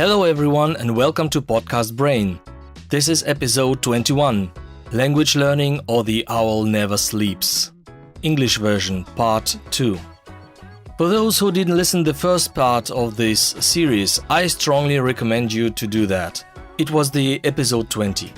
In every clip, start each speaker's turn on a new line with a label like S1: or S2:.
S1: Hello everyone and welcome to Podcast Brain. This is episode 21, Language Learning or the Owl Never Sleeps. English version, part 2. For those who didn't listen the first part of this series, I strongly recommend you to do that. It was the episode 20.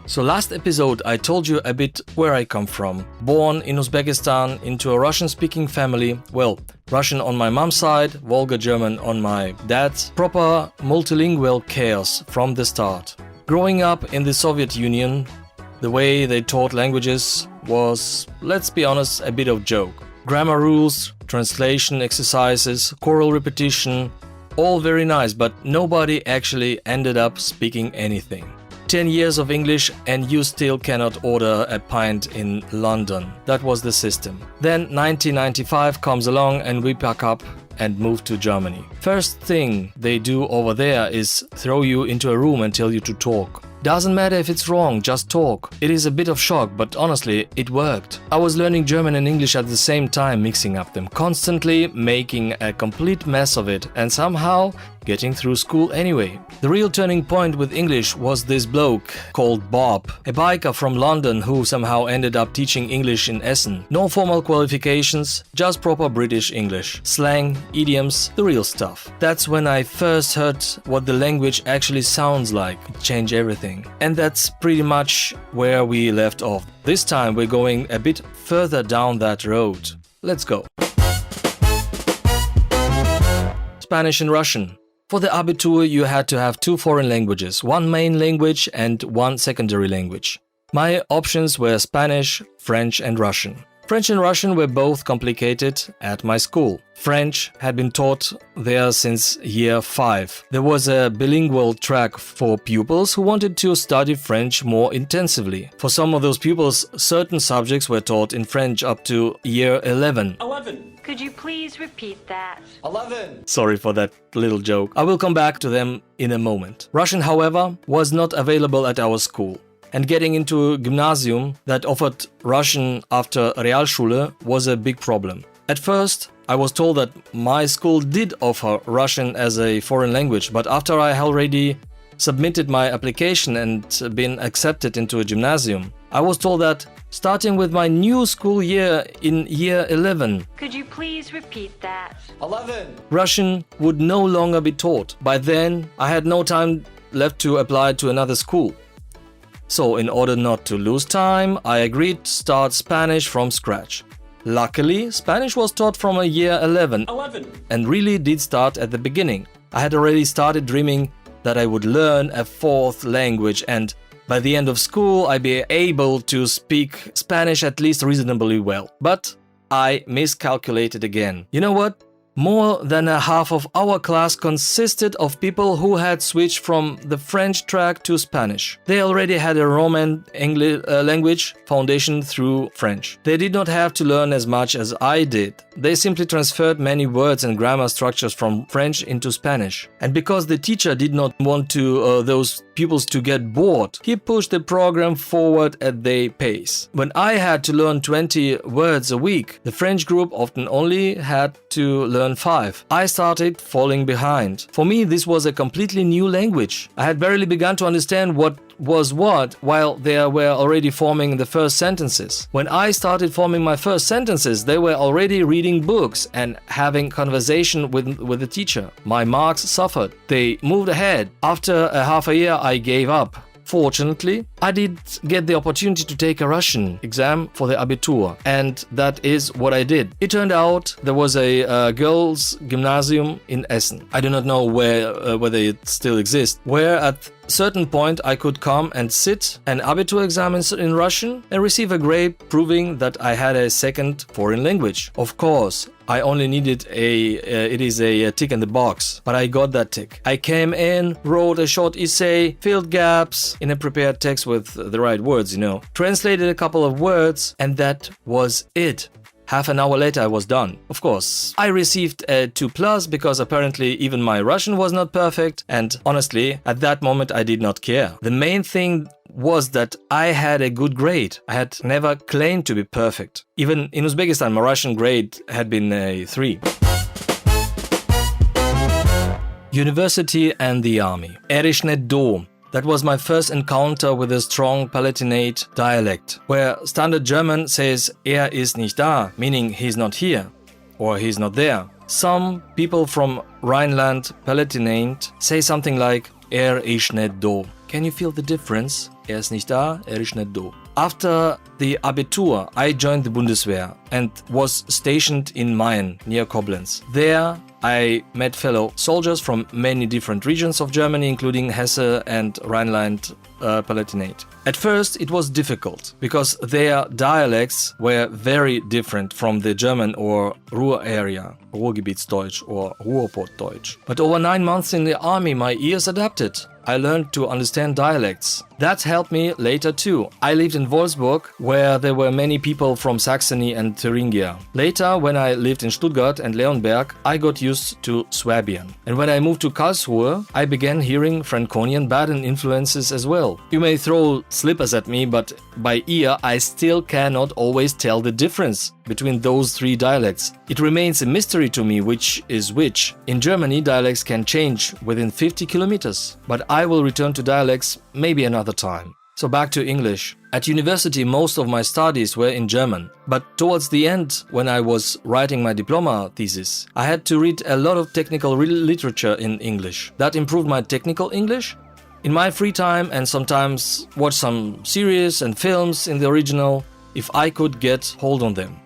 S1: So last episode I told you a bit where I come from. Born in Uzbekistan into a Russian-speaking family, well, Russian on my mom's side, Volga German on my dad's, proper multilingual chaos from the start. Growing up in the Soviet Union, the way they taught languages was, let's be honest, a bit of joke. Grammar rules, translation exercises, choral repetition, all very nice, but nobody actually ended up speaking anything. 10 years of English and you still cannot order a pint in London. That was the system. Then 1995 comes along and we pack up and move to Germany. First thing they do over there is throw you into a room and tell you to talk. Doesn't matter if it's wrong, just talk. It is a bit of shock, but honestly, it worked. I was learning German and English at the same time, mixing up them, constantly making a complete mess of it and somehow getting through school anyway. The real turning point with English was this bloke called Bob, a biker from London who somehow ended up teaching English in Essen. No formal qualifications, just proper British English. Slang, idioms, the real stuff. That's when I first heard what the language actually sounds like. It changed everything. And that's pretty much where we left off. This time we're going a bit further down that road. Let's go. Spanish and Russian. For the Abitur, you had to have 2 foreign languages, 1 main language and 1 secondary language. My options were Spanish, French and Russian. French and Russian were both complicated at my school. French had been taught there since year 5. There was a bilingual track for pupils who wanted to study French more intensively. For some of those pupils, certain subjects were taught in French up to year 11.
S2: 11.
S3: Could you please repeat that?
S2: 11.
S1: Sorry for that little joke. I will come back to them in a moment. Russian, however, was not available at our school. And getting into a gymnasium that offered Russian after Realschule was a big problem. At first, I was told that my school did offer Russian as a foreign language, but after I already submitted my application and been accepted into a gymnasium, I was told that starting with my new school year in year 11,
S3: Could you please repeat that?
S2: 11.
S1: Russian would no longer be taught. By then, I had no time left to apply to another school. So, in order not to lose time, I agreed to start Spanish from scratch. Luckily, Spanish was taught from a year 11 and really did start at the beginning. I had already started dreaming that I would learn a 4th language and by the end of school I'd be able to speak Spanish at least reasonably well. But I miscalculated again. You know what? More than a half of our class consisted of people who had switched from the French track to Spanish. They already had a Roman language foundation through French. They did not have to learn as much as I did. They simply transferred many words and grammar structures from French into Spanish. And because the teacher did not want those pupils to get bored, he pushed the program forward at their pace. When I had to learn 20 words a week, the French group often only had to learn 5. I started falling behind. For me, this was a completely new language. I had barely begun to understand what was what while they were already forming the first sentences. When I started forming my first sentences, they were already reading books and having conversation with the teacher. My marks suffered. They moved ahead. After a half a year, I gave up. Fortunately, I did get the opportunity to take a Russian exam for the Abitur, and that is what I did. It turned out there was a girls' gymnasium in Essen. I do not know whether it still exists, where at certain point I could come and sit an Abitur exam in Russian and receive a grade proving that I had a 2nd foreign language. Of course, I only needed a tick in the box, but I got that tick. I came in, wrote a short essay, filled gaps in a prepared text with the right words, translated a couple of words, and that was it. Half an hour later I was done. Of course, I received a 2+ because apparently even my Russian was not perfect, and honestly, at that moment I did not care. The main thing was that I had a good grade. I had never claimed to be perfect. Even in Uzbekistan, my Russian grade had been a 3. University and the army. Er ist nicht do. That was my first encounter with a strong Palatinate dialect, where standard German says er ist nicht da, meaning he's not here or he's not there. Some people from Rhineland-Palatinate say something like er ist nicht do. Can you feel the difference? Er ist nicht da, er ist nicht do. After the Abitur, I joined the Bundeswehr and was stationed in Mayen, near Koblenz. There, I met fellow soldiers from many different regions of Germany, including Hesse and Rhineland-Palatinate. At first, it was difficult because their dialects were very different from the German or Ruhr area, Ruhrgebietsdeutsch or Ruhrpottdeutsch. But over 9 months in the army, my ears adapted. I learned to understand dialects. That helped me later too. I lived in Wolfsburg, where there were many people from Saxony and Thuringia. Later, when I lived in Stuttgart and Leonberg, I got used to Swabian. And when I moved to Karlsruhe, I began hearing Franconian Baden influences as well. You may throw slippers at me, but by ear, I still cannot always tell the difference between those three dialects. It remains a mystery to me which is which. In Germany, dialects can change within 50 kilometers, but I will return to dialects maybe another time. So back to English. At university, most of my studies were in German, but towards the end, when I was writing my diploma thesis, I had to read a lot of technical literature in English. That improved my technical English. In my free time and sometimes watch some series and films in the original, if I could get hold on them.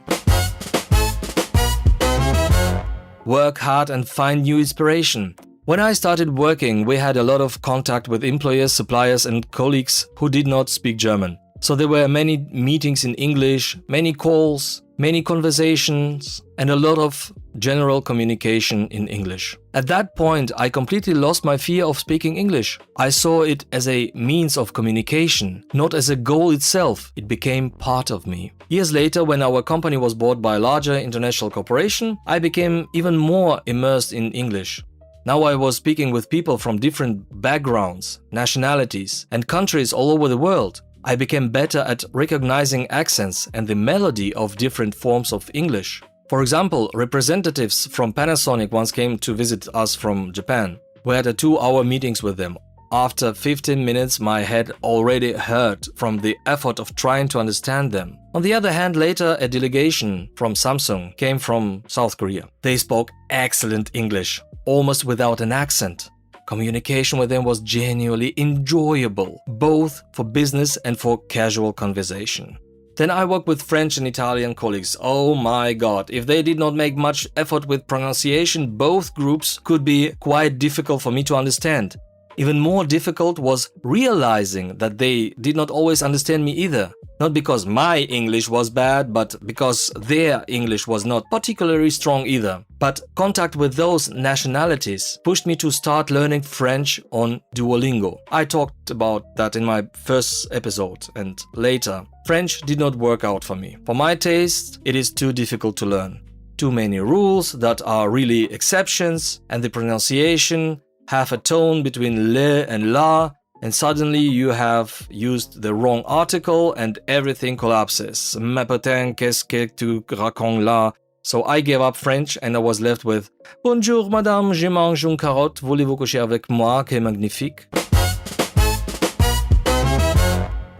S1: Work hard and find new inspiration. When I started working, we had a lot of contact with employers, suppliers and colleagues who did not speak German. So there were many meetings in English, many calls, many conversations, and a lot of general communication in English. At that point, I completely lost my fear of speaking English. I saw it as a means of communication, not as a goal itself. It became part of me. Years later, when our company was bought by a larger international corporation, I became even more immersed in English. Now I was speaking with people from different backgrounds, nationalities, and countries all over the world. I became better at recognizing accents and the melody of different forms of English. For example, representatives from Panasonic once came to visit us from Japan. We had a 2-hour meetings with them. After 15 minutes, my head already hurt from the effort of trying to understand them. On the other hand, later a delegation from Samsung came from South Korea. They spoke excellent English, almost without an accent. Communication with them was genuinely enjoyable, both for business and for casual conversation. Then I worked with French and Italian colleagues. Oh my god, if they did not make much effort with pronunciation, both groups could be quite difficult for me to understand. Even more difficult was realizing that they did not always understand me either. Not because my English was bad, but because their English was not particularly strong either. But contact with those nationalities pushed me to start learning French on Duolingo. I talked about that in my first episode and later. French did not work out for me. For my taste, it is too difficult to learn. Too many rules that are really exceptions, and the pronunciation have a tone between le and la, and suddenly you have used the wrong article and everything collapses. Ma putain, qu'est-ce que tu racontes là? So I gave up French and I was left with Bonjour madame, je mange une carotte, voulez-vous coucher avec moi, que magnifique?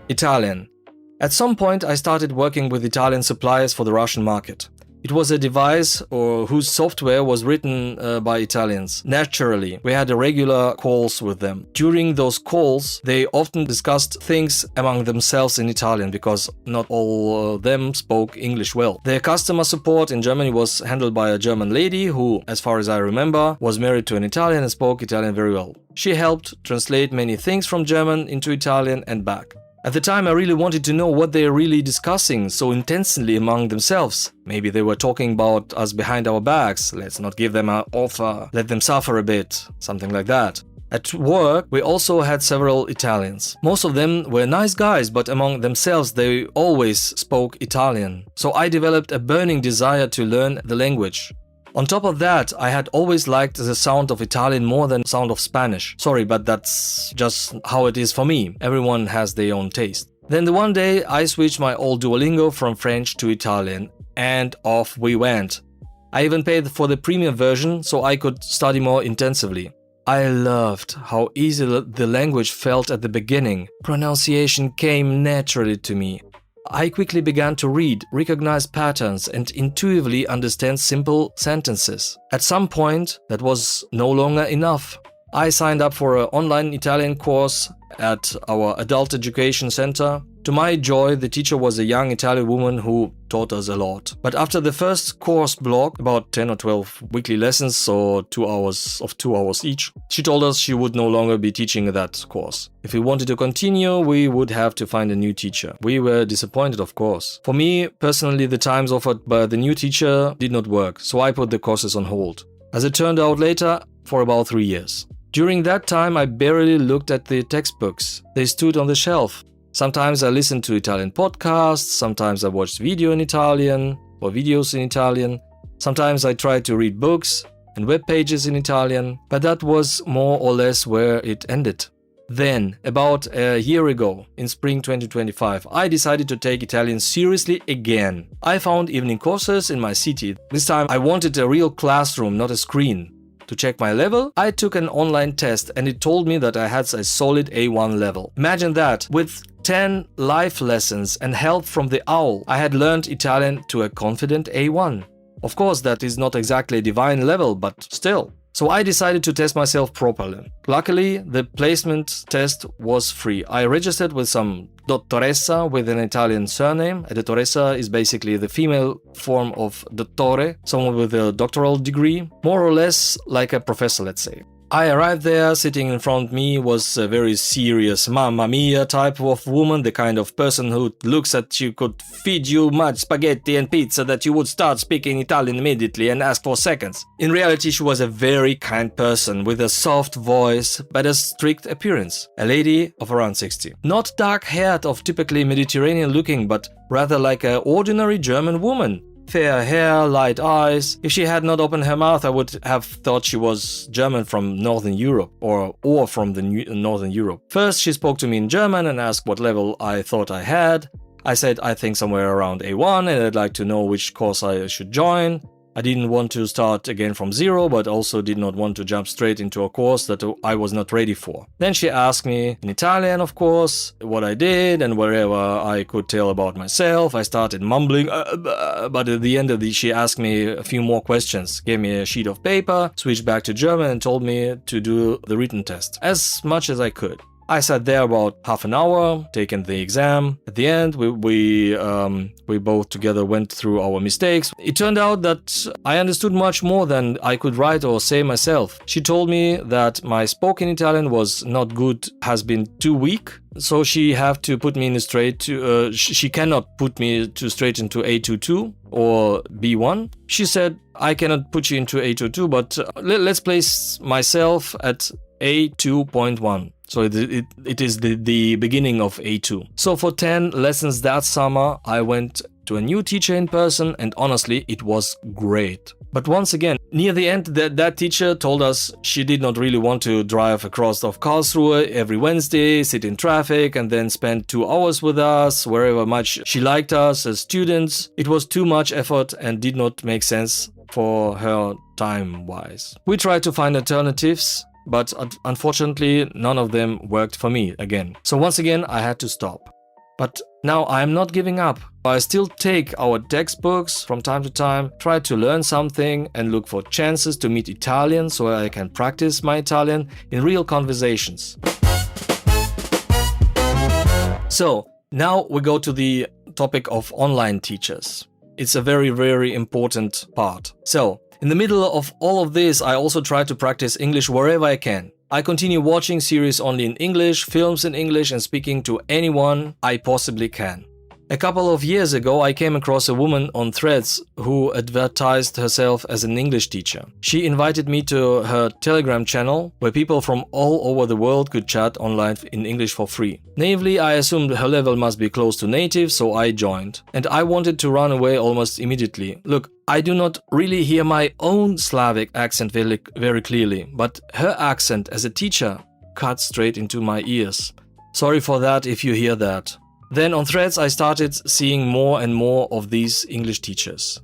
S1: Italian. At some point I started working with Italian suppliers for the Russian market. It was a device whose software was written by Italians. Naturally, we had regular calls with them. During those calls, they often discussed things among themselves in Italian because not all of them spoke English well. Their customer support in Germany was handled by a German lady who, as far as I remember, was married to an Italian and spoke Italian very well. She helped translate many things from German into Italian and back. At the time, I really wanted to know what they are really discussing so intensely among themselves. Maybe they were talking about us behind our backs. Let's not give them an offer. Let them suffer a bit. Something like that. At work, we also had several Italians. Most of them were nice guys, but among themselves, they always spoke Italian. So I developed a burning desire to learn the language. On top of that, I had always liked the sound of Italian more than the sound of Spanish. Sorry, but that's just how it is for me. Everyone has their own taste. Then the one day, I switched my old Duolingo from French to Italian, and off we went. I even paid for the premium version so I could study more intensively. I loved how easy the language felt at the beginning. Pronunciation came naturally to me. I quickly began to read, recognize patterns, and intuitively understand simple sentences. At some point, that was no longer enough. I signed up for an online Italian course at our adult education center. To my joy, the teacher was a young Italian woman who taught us a lot. But after the first course block, about 10 or 12 weekly lessons, so 2 hours each, she told us she would no longer be teaching that course. If we wanted to continue, we would have to find a new teacher. We were disappointed, of course. For me, personally, the times offered by the new teacher did not work, so I put the courses on hold. As it turned out later, for about 3 years. During that time, I barely looked at the textbooks. They stood on the shelf. Sometimes I listened to Italian podcasts, sometimes I watched videos in Italian, sometimes I tried to read books and web pages in Italian, but that was more or less where it ended. Then, about a year ago, in spring 2025, I decided to take Italian seriously again. I found evening courses in my city. This time I wanted a real classroom, not a screen. To check my level, I took an online test and it told me that I had a solid A1 level. Imagine that, with 10 live lessons and help from the OWL, I had learned Italian to a confident A1. Of course, that is not exactly a divine level, but still. So I decided to test myself properly. Luckily, the placement test was free. I registered with some dottoressa with an Italian surname. A dottoressa is basically the female form of dottore, someone with a doctoral degree, more or less like a professor, let's say. I arrived there, sitting in front of me was a very serious mamma mia type of woman, the kind of person who looks at you, could feed you much spaghetti and pizza that you would start speaking Italian immediately and ask for seconds. In reality, she was a very kind person with a soft voice but a strict appearance. A lady of around 60. Not dark-haired of typically Mediterranean looking, but rather like an ordinary German woman. Fair hair, light eyes. If she had not opened her mouth, I would have thought she was German from Northern Europe or from the Northern Europe. First, she spoke to me in German and asked what level I thought I had. I said I think somewhere around A1 and I'd like to know which course I should join. I didn't want to start again from zero, but also did not want to jump straight into a course that I was not ready for. Then she asked me, in Italian of course, what I did and wherever I could tell about myself. I started mumbling, but at the end she asked me a few more questions, gave me a sheet of paper, switched back to German and told me to do the written test, as much as I could. I sat there about half an hour, taking the exam. At the end, we both together went through our mistakes. It turned out that I understood much more than I could write or say myself. She told me that my spoken Italian was not good, has been too weak. So she have to put me in she cannot put me straight into A22 or B1. She said, I cannot put you into A22, but let's place myself at A2.1. So it is the beginning of A2. So for 10 lessons that summer, I went to a new teacher in person and honestly, it was great. But once again, near the end, that teacher told us she did not really want to drive across of Karlsruhe every Wednesday, sit in traffic and then spend 2 hours with us, wherever much she liked us as students. It was too much effort and did not make sense for her time-wise. We tried to find alternatives, but unfortunately none of them worked for me again. So once again I had to stop. But now I am not giving up. I still take our textbooks from time to time, try to learn something and look for chances to meet Italians so I can practice my Italian in real conversations. So now we go to the topic of online teachers. It's a very, very important part. So in the middle of all of this, I also try to practice English wherever I can. I continue watching series only in English, films in English and speaking to anyone I possibly can. A couple of years ago, I came across a woman on Threads who advertised herself as an English teacher. She invited me to her Telegram channel where people from all over the world could chat online in English for free. Naively, I assumed her level must be close to native, so I joined. And I wanted to run away almost immediately. Look, I do not really hear my own Slavic accent very clearly, but her accent as a teacher cut straight into my ears. Sorry for that if you hear that. Then on Threads I started seeing more and more of these English teachers.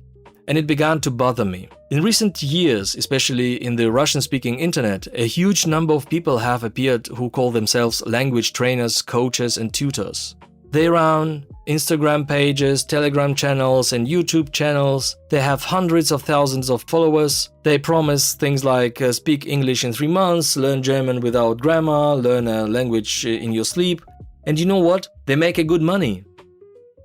S1: and it began to bother me. In recent years, especially in the Russian-speaking internet, a huge number of people have appeared who call themselves language trainers, coaches and tutors. They run Instagram pages, Telegram channels and YouTube channels. They have hundreds of thousands of followers. They promise things like speak English in 3 months, learn German without grammar, learn a language in your sleep. And you know what? They make a good money.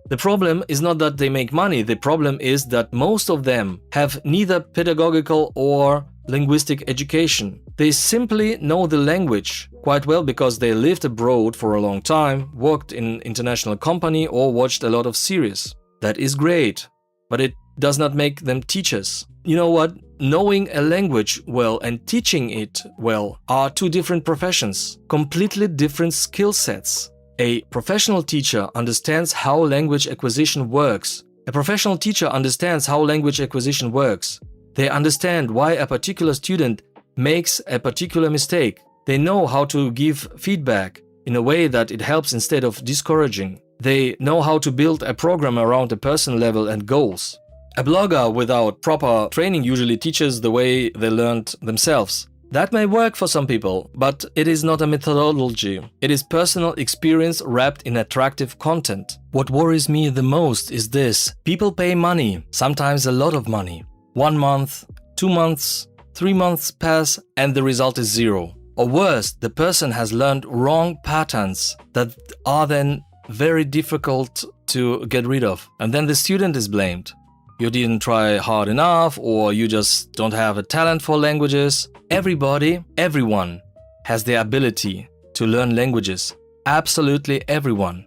S1: The problem is not that they make money. The problem is that most of them have neither pedagogical or linguistic education. They simply know the language quite well because they lived abroad for a long time, worked in international company or watched a lot of series. That is great, but it does not make them teachers. You know what? Knowing a language well and teaching it well are two different professions, completely different skill sets. A professional teacher understands how language acquisition works. A professional teacher understands how language acquisition works. They understand why a particular student makes a particular mistake. They know how to give feedback in a way that it helps instead of discouraging. They know how to build a program around a person level and goals. A blogger without proper training usually teaches the way they learned themselves. That may work for some people, but it is not a methodology. It is personal experience wrapped in attractive content. What worries me the most is this. People pay money, sometimes a lot of money. 1 month, 2 months, 3 months pass and the result is zero. Or worse, the person has learned wrong patterns that are then very difficult to get rid of. And then the student is blamed. You didn't try hard enough, or you just don't have a talent for languages. Everyone has the ability to learn languages. Absolutely everyone.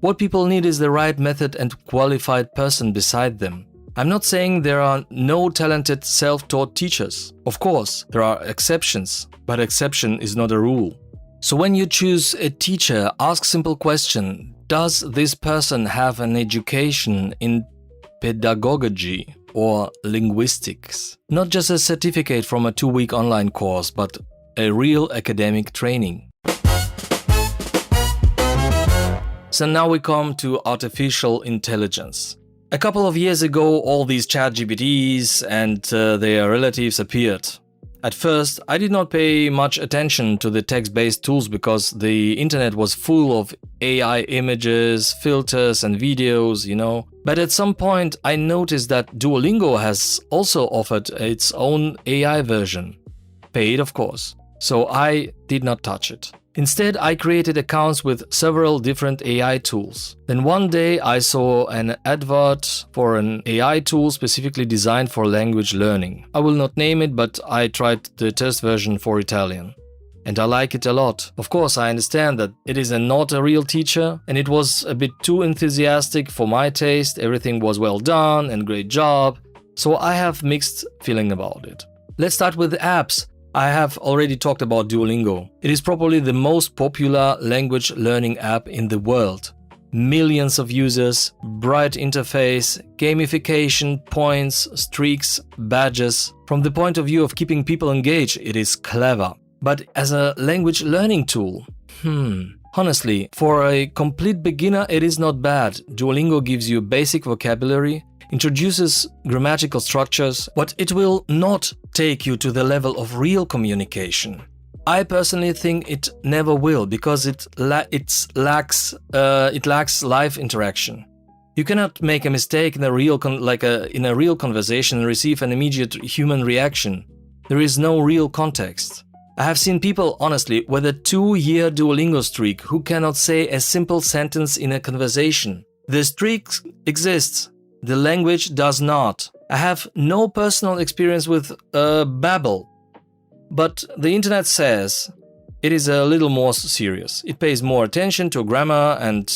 S1: What people need is the right method and qualified person beside them. I'm not saying there are no talented self-taught teachers. Of course, there are exceptions, but exception is not a rule. So when you choose a teacher, ask simple question. Does this person have an education in pedagogy or linguistics? Not just a certificate from a 2-week online course, but a real academic training. So now we come to artificial intelligence. A couple of years ago, all these ChatGPTs and their relatives appeared. At first, I did not pay much attention to the text-based tools because the internet was full of AI images, filters and videos, you know. But at some point, I noticed that Duolingo has also offered its own AI version. Paid, of course. So I did not touch it. Instead, I created accounts with several different AI tools. Then one day I saw an advert for an AI tool specifically designed for language learning. I will not name it, but I tried the test version for Italian. And I like it a lot. Of course, I understand that it is not a real teacher, and it was a bit too enthusiastic for my taste. Everything was well done and great job. So I have mixed feeling about it. Let's start with apps. I have already talked about Duolingo. It is probably the most popular language learning app in the world. Millions of users, bright interface, gamification, points, streaks, badges. From the point of view of keeping people engaged, it is clever. But as a language learning tool, honestly, for a complete beginner, it is not bad. Duolingo gives you basic vocabulary, introduces grammatical structures, but it will not take you to the level of real communication. I personally think it never will because it lacks live interaction. You cannot make a mistake in a real conversation and receive an immediate human reaction. There is no real context. I have seen people, honestly, with a 2-year Duolingo streak who cannot say a simple sentence in a conversation. The streak exists. The language does not. I have no personal experience with Babbel, but the internet says it is a little more serious. It pays more attention to grammar and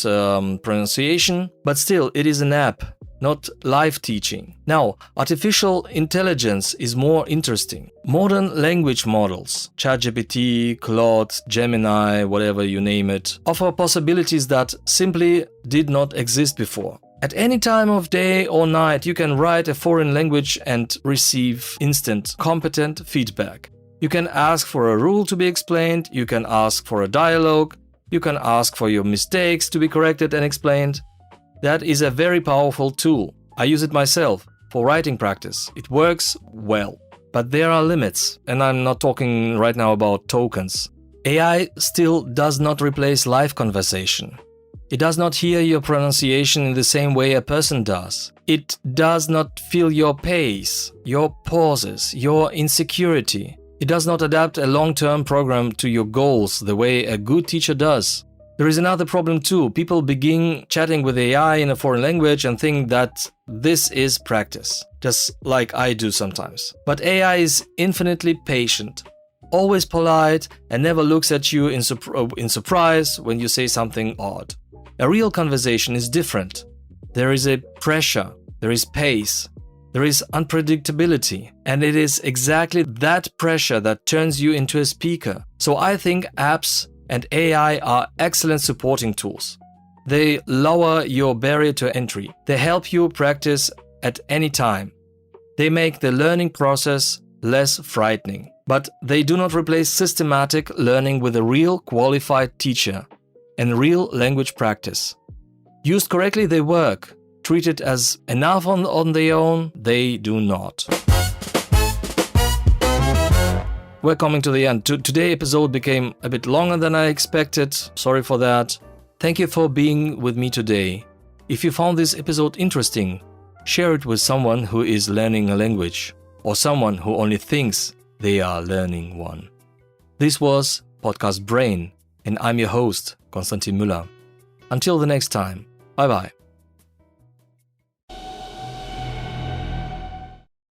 S1: pronunciation, but still it is an app, not live teaching. Now, artificial intelligence is more interesting. Modern language models, ChatGPT, Claude, Gemini, whatever you name it, offer possibilities that simply did not exist before. At any time of day or night, you can write a foreign language and receive instant, competent feedback. You can ask for a rule to be explained, you can ask for a dialogue, you can ask for your mistakes to be corrected and explained. That is a very powerful tool. I use it myself. for writing practice. It works well. But there are limits, and I'm not talking right now about tokens. AI still does not replace live conversation. It does not hear your pronunciation in the same way a person does. It does not feel your pace, your pauses, your insecurity. It does not adapt a long-term program to your goals the way a good teacher does. There is another problem too. People begin chatting with AI in a foreign language and think that this is practice, just like I do sometimes. But AI is infinitely patient, always polite, and never looks at you in surprise when you say something odd. A real conversation is different. There is a pressure, there is pace, there is unpredictability, and it is exactly that pressure that turns you into a speaker. So I think apps and AI are excellent supporting tools. They lower your barrier to entry. They help you practice at any time. They make the learning process less frightening. But they do not replace systematic learning with a real qualified teacher and real language practice. Used correctly, they work. Treated as enough on their own, they do not. We're coming to the end. Today's episode became a bit longer than I expected. Sorry for that. Thank you for being with me today. If you found this episode interesting, share it with someone who is learning a language or someone who only thinks they are learning one. This was Podcast Brain, and I'm your host, Konstantin Müller. Until the next time, bye-bye.